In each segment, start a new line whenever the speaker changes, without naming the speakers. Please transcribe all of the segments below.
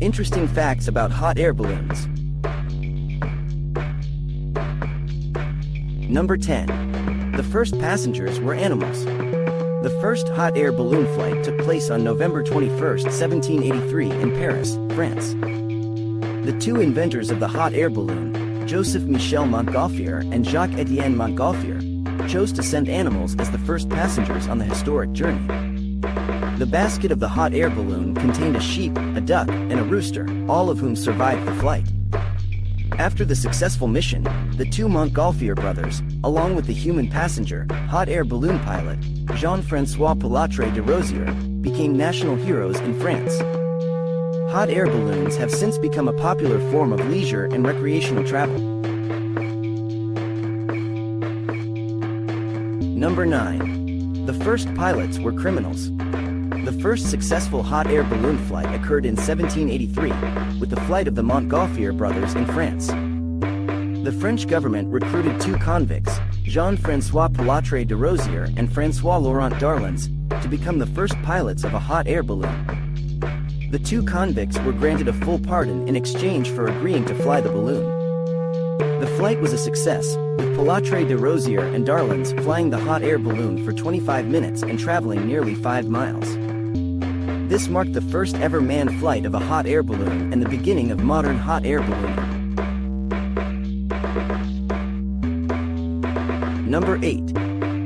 Interesting facts about hot air balloons. Number 10. The first passengers were animals. The first hot air balloon flight took place on November 21, 1783 in Paris, France. The two inventors of the hot air balloon, Joseph Michel Montgolfier and Jacques-Étienne Montgolfier, chose to send animals as the first passengers on the historic journey. The basket of the hot air balloon contained a sheep, a duck, and a rooster, all of whom survived the flight. After the successful mission, the two Montgolfier brothers, along with the human passenger, hot air balloon pilot, Jean-François Pilatre de Rosier, became national heroes in France. Hot air balloons have since become a popular form of leisure and recreational travel. Number 9. The first pilots were criminals. The first successful hot air balloon flight occurred in 1783, with the flight of the Montgolfier brothers in France. The French government recruited two convicts, Jean-François Pilatre de Rosier and François-Laurent Darlans, to become the first pilots of a hot air balloon. The two convicts were granted a full pardon in exchange for agreeing to fly the balloon. The flight was a success, with Pilatre de Rosier and Darlans flying the hot air balloon for 25 minutes and traveling nearly 5 miles. This marked the first ever manned flight of a hot air balloon and the beginning of modern hot air ballooning. Number 8.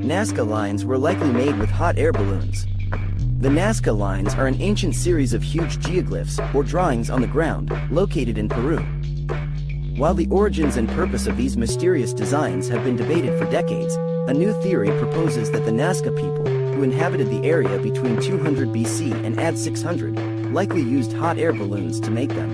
NAZCA lines were likely made with hot air balloons. The NAZCA lines are an ancient series of huge geoglyphs, or drawings on the ground, located in Peru. While the origins and purpose of these mysterious designs have been debated for decades, a new theory proposes that the NAZCA people, who inhabited the area between 200 BC and AD 600, likely used hot air balloons to make them.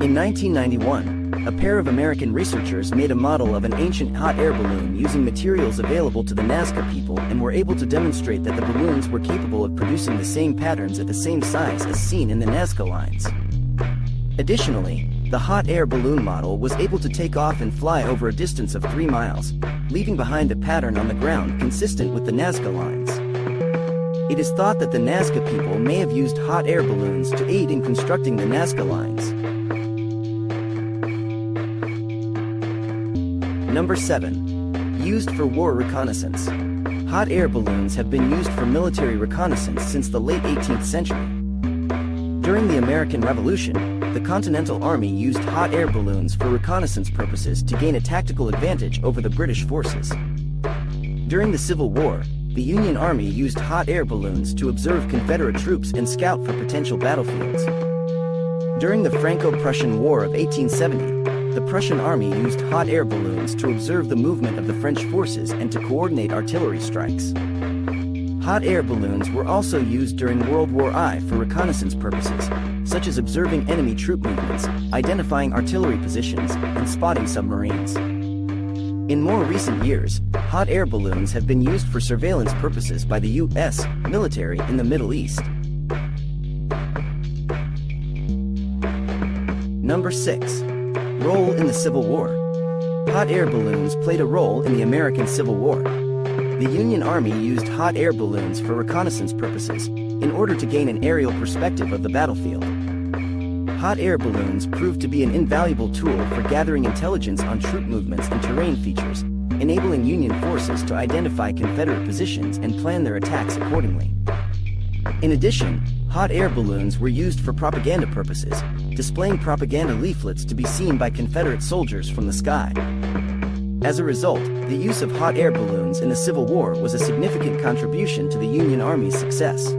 In 1991, a pair of American researchers made a model of an ancient hot air balloon using materials available to the NAZCA people and were able to demonstrate that the balloons were capable of producing the same patterns at the same size as seen in the NAZCA lines. Additionally, the hot air balloon model was able to take off and fly over a distance of 3 miles, leaving behind a pattern on the ground consistent with the NAZCA lines. It is thought that the NAZCA people may have used hot air balloons to aid in constructing the NAZCA lines. Number 7. Used for war reconnaissance. Hot air balloons have been used for military reconnaissance since the late 18th century. During the American Revolution, the Continental Army used hot air balloons for reconnaissance purposes to gain a tactical advantage over the British forces. During the Civil War, the Union Army used hot air balloons to observe Confederate troops and scout for potential battlefields. During the Franco-Prussian War of 1870, the Prussian Army used hot air balloons to observe the movement of the French forces and to coordinate artillery strikes. Hot air balloons were also used during World War I for reconnaissance purposes, such as observing enemy troop movements, identifying artillery positions, and spotting submarines. In more recent years, hot air balloons have been used for surveillance purposes by the U.S. military in the Middle East. Number 6. Role in the Civil War. Hot air balloons played a role in the American Civil War. The Union Army used hot air balloons for reconnaissance purposes, in order to gain an aerial perspective of the battlefield. Hot air balloons proved to be an invaluable tool for gathering intelligence on troop movements and terrain features, enabling Union forces to identify Confederate positions and plan their attacks accordingly. In addition, hot air balloons were used for propaganda purposes, displaying propaganda leaflets to be seen by Confederate soldiers from the sky. As a result, the use of hot air balloons in the Civil War was a significant contribution to the Union Army's success.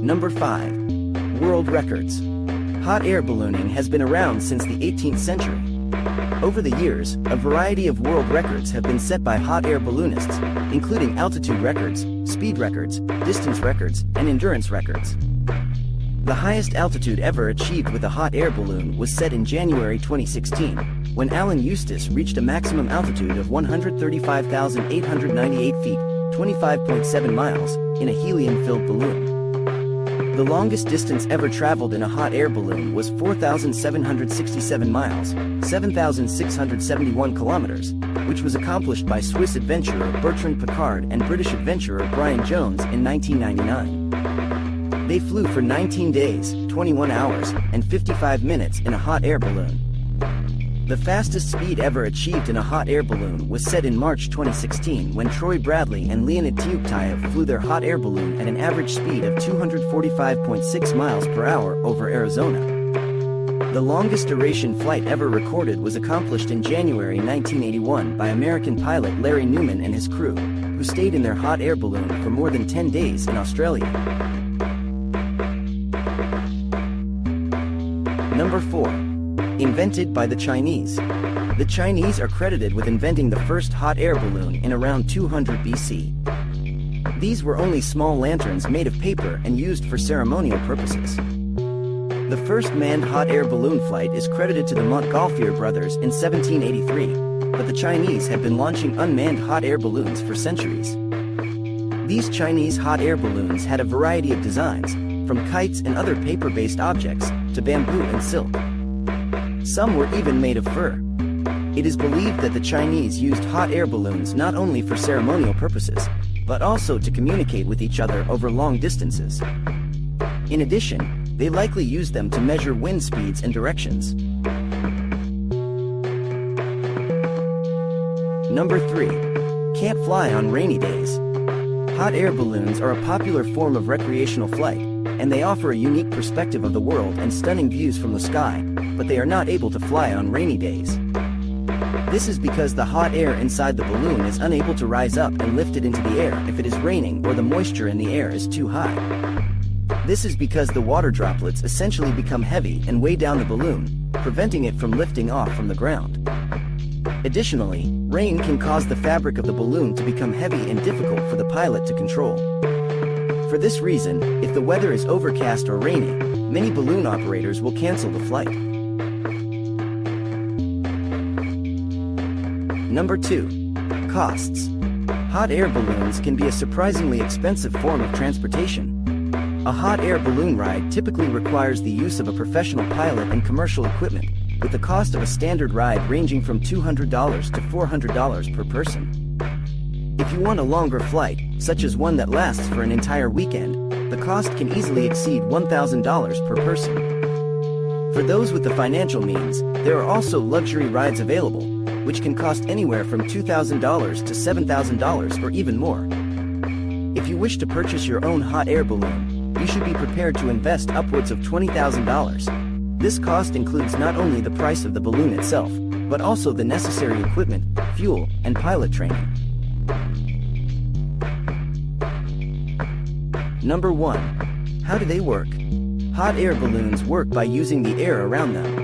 Number 5. World records. Hot air ballooning has been around since the 18th century. Over the years, a variety of world records have been set by hot air balloonists, including altitude records, speed records, distance records, and endurance records. The highest altitude ever achieved with a hot air balloon was set in January 2016, when Alan Eustace reached a maximum altitude of 135,898 feet, 25.7 miles, in a helium-filled balloon. The longest distance ever traveled in a hot air balloon was 4,767 miles, 7,671 kilometers, which was accomplished by Swiss adventurer Bertrand Piccard and British adventurer Brian Jones in 1999. They flew for 19 days, 21 hours, and 55 minutes in a hot air balloon. The fastest speed ever achieved in a hot air balloon was set in March 2016 when Troy Bradley and Leonid Tyuktayev flew their hot air balloon at an average speed of 245.6 miles per hour over Arizona. The longest duration flight ever recorded was accomplished in January 1981 by American pilot Larry Newman and his crew, who stayed in their hot air balloon for more than 10 days in Australia. Number 4. Invented by the Chinese. The Chinese are credited with inventing the first hot air balloon in around 200 BC. These were only small lanterns made of paper and used for ceremonial purposes. The first manned hot air balloon flight is credited to the Montgolfier brothers in 1783, but the Chinese have been launching unmanned hot air balloons for centuries. These Chinese hot air balloons had a variety of designs, from kites and other paper-based objects to bamboo and silk. Some were even made of fur. It is believed that the Chinese used hot air balloons not only for ceremonial purposes, but also to communicate with each other over long distances. In addition, they likely used them to measure wind speeds and directions. Number 3. Can't fly on rainy days. Hot air balloons are a popular form of recreational flight, and they offer a unique perspective of the world and stunning views from the sky, but they are not able to fly on rainy days. This is because the hot air inside the balloon is unable to rise up and lift it into the air if it is raining or the moisture in the air is too high. This is because the water droplets essentially become heavy and weigh down the balloon, preventing it from lifting off from the ground. Additionally, rain can cause the fabric of the balloon to become heavy and difficult for the pilot to control. For this reason, if the weather is overcast or rainy, many balloon operators will cancel the flight. Number 2. Costs. Hot air balloons can be a surprisingly expensive form of transportation. A hot air balloon ride typically requires the use of a professional pilot and commercial equipment, with the cost of a standard ride ranging from $200 to $400 per person. If you want a longer flight, such as one that lasts for an entire weekend, the cost can easily exceed $1,000 per person. For those with the financial means, there are also luxury rides available, which can cost anywhere from $2,000 to $7,000 or even more. If you wish to purchase your own hot air balloon, you should be prepared to invest upwards of $20,000. This cost includes not only the price of the balloon itself, but also the necessary equipment, fuel, and pilot training. Number 1. How do they work? Hot air balloons work by using the air around them.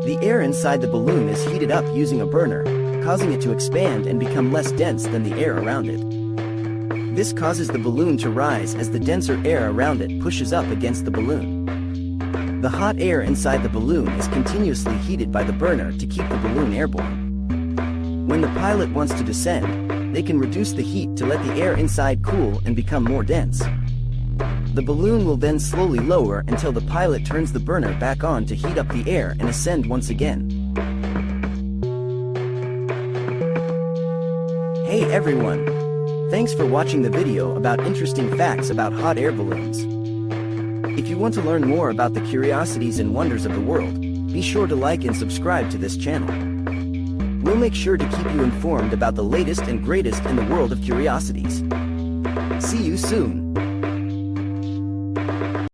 The air inside the balloon is heated up using a burner, causing it to expand and become less dense than the air around it. This causes the balloon to rise as the denser air around it pushes up against the balloon. The hot air inside the balloon is continuously heated by the burner to keep the balloon airborne. When the pilot wants to descend, they can reduce the heat to let the air inside cool and become more dense. The balloon will then slowly lower until the pilot turns the burner back on to heat up the air and ascend once again. Hey everyone! Thanks for watching the video about interesting facts about hot air balloons. If you want to learn more about the curiosities and wonders of the world, be sure to like and subscribe to this channel. We'll make sure to keep you informed about the latest and greatest in the world of curiosities. See you soon!